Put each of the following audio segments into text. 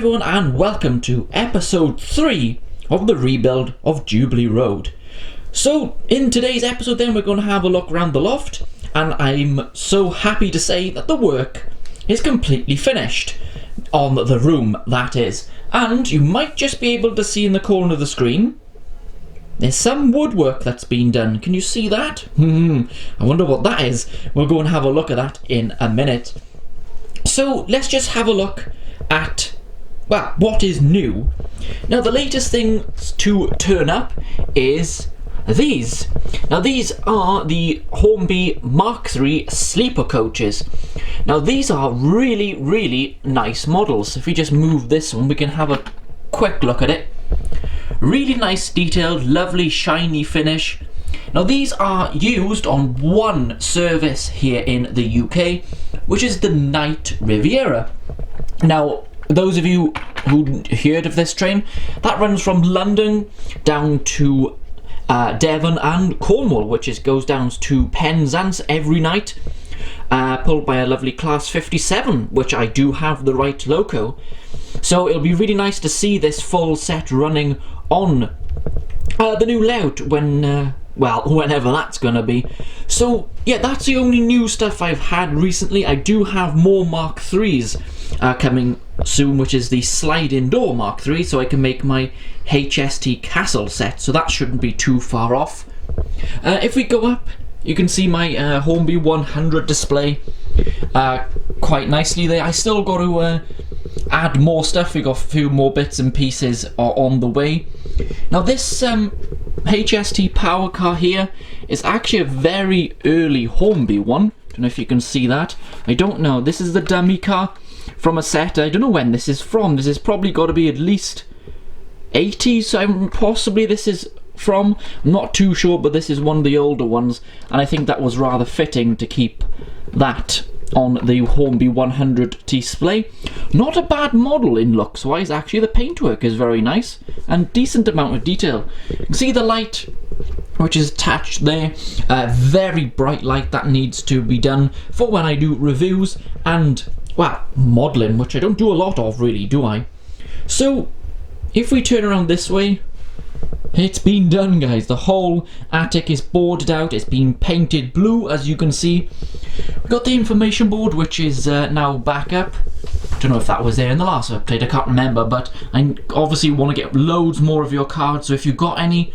everyone and welcome to episode 3 of the rebuild of Jubilee Road. So in today's episode then we're going to have a look around the loft, and I'm so happy to say that the work is completely finished. On the room, that is. And you might just be able to see in the corner of the screen there's some woodwork that's been done. Can you see that? I wonder what that is. We'll go and have a look at that in a minute. So let's just have a look at, well, what is new. Now the latest thing to turn up is these. Now these are the Hornby Mark III sleeper coaches. Now these are really nice models. If we just move this one, we can have a quick look at it. Really nice detailed, lovely shiny finish. Now these are used on one service here in the UK, which is the Night Riviera. Now those of you who heard of this train, that runs from London down to Devon and Cornwall, which goes down to Penzance every night, pulled by a lovely Class 57, which I do have the right loco. So it'll be really nice to see this full set running on the new layout when, well, whenever that's gonna be. So yeah, that's the only new stuff I've had recently. I do have more Mark IIIs coming soon, which is the slide-in door Mark III, so I can make my HST castle set, so that shouldn't be too far off. If we go up, you can see my Hornby 100 display quite nicely there. I still got to add more stuff. We got a few more bits and pieces on the way. Now this HST power car here is actually a very early Hornby one. Don't know if you can see that. I don't know. This is the dummy car from a set. I don't know when this is from. This has probably got to be at least 80s, so possibly this is from. I'm not too sure, but this is one of the older ones, and I think that was rather fitting to keep that on the Hornby 100 display. Not a bad model in looks wise, actually. The paintwork is very nice and decent amount of detail. You can see the light which is attached there, very bright light that needs to be done for when I do reviews and, well, modelling, which I don't do a lot of really, do I? So if we turn around this way, it's been done, guys. The whole attic is boarded out. It's been painted blue, as you can see. We've got the information board, which is now back up. Don't know if that was there in the last update, I can't remember, but I obviously want to get loads more of your cards, so if you've got any,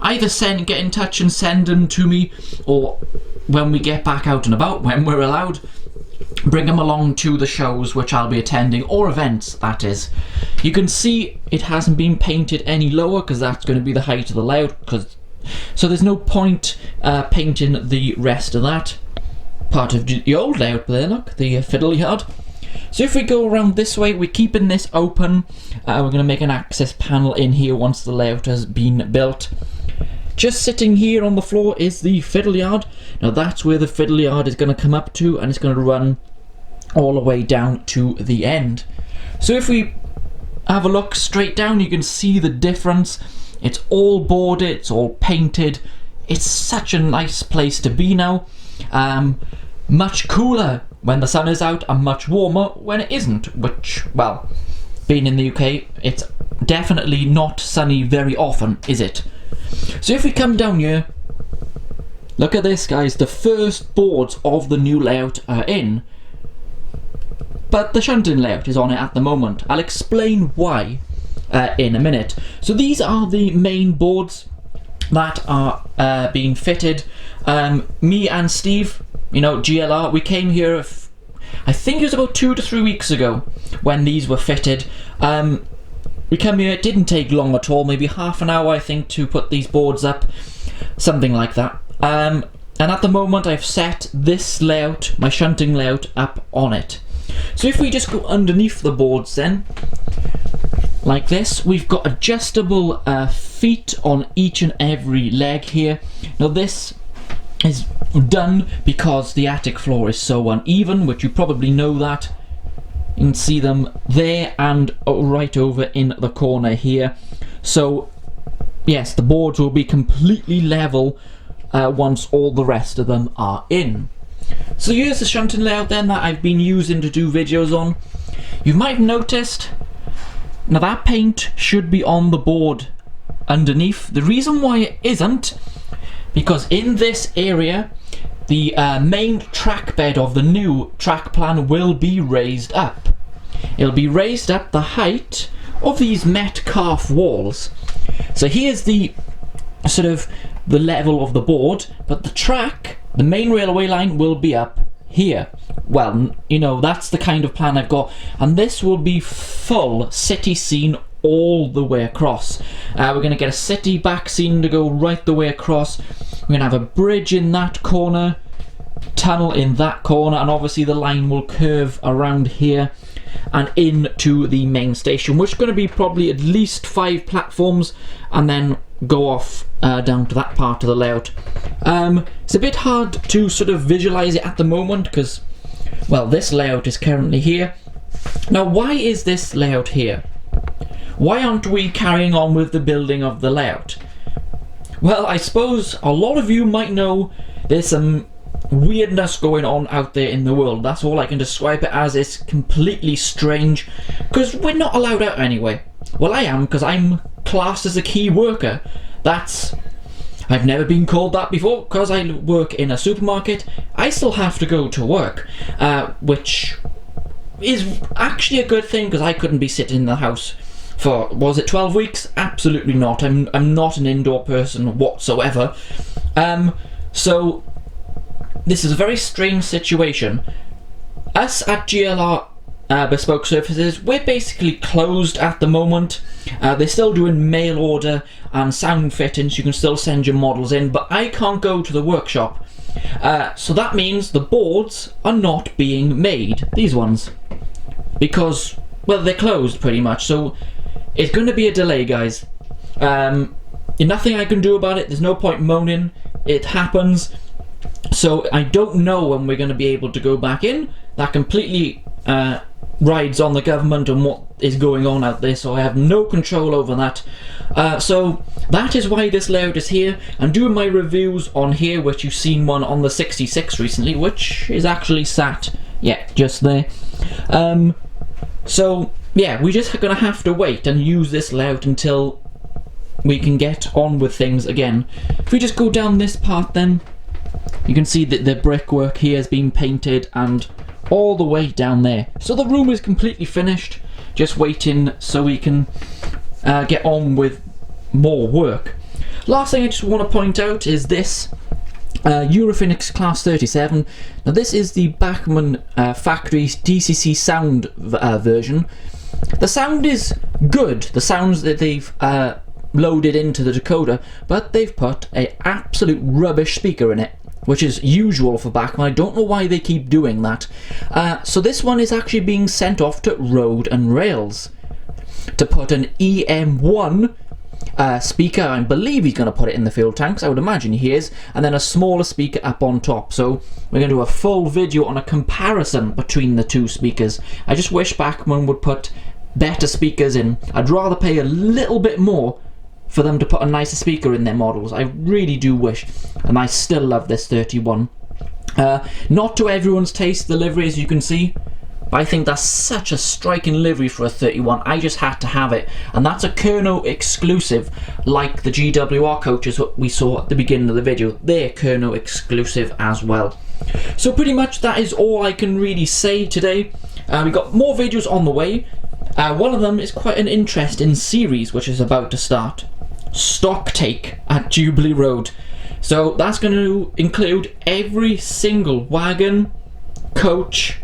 either get in touch and send them to me, or when we get back out and about, when we're allowed, bring them along to the shows which I'll be attending, or events, that is. You can see it hasn't been painted any lower because that's going to be the height of the layout, so there's no point painting the rest of that part of the old layout there. Look, the fiddle yard. So if we go around this way, we're keeping this open. We're going to make an access panel in here once the layout has been built. Just sitting here on the floor is the fiddle yard. Now that's where the fiddle yard is going to come up to, and it's going to run all the way down to the end. So if we have a look straight down, you can see the difference. It's all boarded, it's all painted. It's such a nice place to be now. Much cooler when the sun is out and much warmer when it isn't, which, well, being in the UK, it's definitely not sunny very often, is it? So if we come down here, look at this, guys. The first boards of the new layout are in, but the shunting layout is on it at the moment. I'll explain why in a minute. So these are the main boards that are being fitted. Me and Steve, you know, GLR, we came here, I think it was about 2 to 3 weeks ago when these were fitted. We come here, it didn't take long at all, maybe half an hour I think to put these boards up, something like that. And at the moment I've set this layout, my shunting layout, up on it. So if we just go underneath the boards then, like this, we've got adjustable feet on each and every leg here. Now this is done because the attic floor is so uneven, which you probably know that. You can see them there and right over in the corner here. So yes, the boards will be completely level once all the rest of them are in. So here's the shunting layout then that I've been using to do videos on. You might have noticed Now that paint should be on the board underneath. The reason why it isn't, because in this area the main track bed of the new track plan will be raised up. It'll be raised up the height of these Metcalf walls. So here's the sort of the level of the board, but the track, the main railway line, will be up here. Well, you know, that's the kind of plan I've got, and this will be full city scene all the way across. We're going to get a city back scene to go right the way across. We're going to have a bridge in that corner, tunnel in that corner, and obviously the line will curve around here and into the main station, which is going to be probably at least 5 platforms, and then go off down to that part of the layout. It's a bit hard to sort of visualize it at the moment because, well, this layout is currently here. Now, why is this layout here? Why aren't we carrying on with the building of the layout? Well, I suppose a lot of you might know there's some weirdness going on out there in the world. That's all I can describe it as. It's completely strange because we're not allowed out anyway. Well, I am, because I'm classed as a key worker. I've never been called that before because I work in a supermarket. I still have to go to work, which is actually a good thing because I couldn't be sitting in the house for, was it 12 weeks? Absolutely not. I'm not an indoor person whatsoever. So this is a very strange situation. Us at GLR Bespoke Surfaces, we're basically closed at the moment. They're still doing mail order and sound fittings. You can still send your models in, but I can't go to the workshop. So that means the boards are not being made, these ones, because, well, they're closed pretty much. So it's going to be a delay, guys. Nothing I can do about it. There's no point moaning. It happens. So I don't know when we're going to be able to go back in. That completely rides on the government and what is going on out there, so I have no control over that. So that is why this layout is here. I'm doing my reviews on here, which you've seen one on the 66 recently, which is actually sat, yeah, just there. So yeah, we're just gonna have to wait and use this layout until we can get on with things again. If we just go down this path, then you can see that the brickwork here has been painted and all the way down there. So the room is completely finished, just waiting so we can get on with more work. Last thing I just want to point out is this Eurofinics Class 37. Now this is the Bachmann Factory DCC sound version. The sound is good, the sounds that they've loaded into the decoder, but they've put an absolute rubbish speaker in it, which is usual for Bachmann. I don't know why they keep doing that. So this one is actually being sent off to Road and Rails to put an EM1 speaker. I believe he's going to put it in the fuel tanks, I would imagine he is, and then a smaller speaker up on top. So we're going to do a full video on a comparison between the two speakers. I just wish Bachmann would put better speakers in. I'd rather pay a little bit more for them to put a nicer speaker in their models. I really do wish, and I still love this 31. Not to everyone's taste, the livery, as you can see, but I think that's such a striking livery for a 31. I just had to have it, and that's a Kerno exclusive, like the GWR coaches we saw at the beginning of the video. They're Kerno exclusive as well. So pretty much that is all I can really say today. We've got more videos on the way. One of them is quite an interesting series which is about to start. Stock take at Jubilee Road. So that's going to include every single wagon, coach,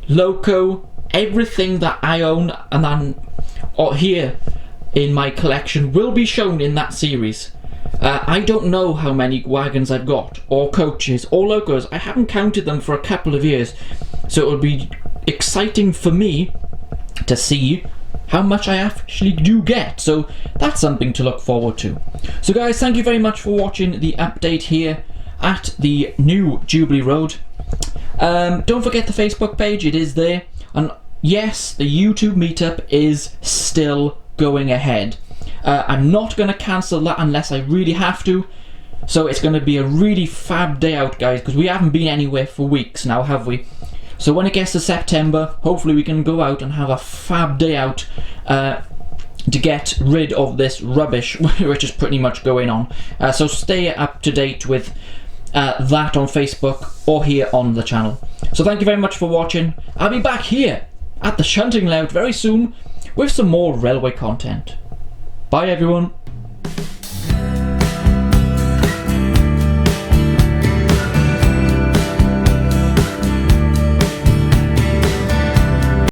loco, everything that I own and then here in my collection will be shown in that series. I don't know how many wagons I've got, or coaches, or locos. I haven't counted them for a couple of years, so it would be exciting for me to see how much I actually do get. So that's something to look forward to. So guys, thank you very much for watching the update here at the new Jubilee Road. Don't forget the Facebook page, it is there. And yes, the YouTube meetup is still going ahead. I'm not going to cancel that unless I really have to. So it's going to be a really fab day out, guys, because we haven't been anywhere for weeks now, have we? So when it gets to September, hopefully we can go out and have a fab day out to get rid of this rubbish which is pretty much going on. So stay up to date with that on Facebook or here on the channel. So thank you very much for watching. I'll be back here at the shunting layout very soon with some more railway content. Bye everyone.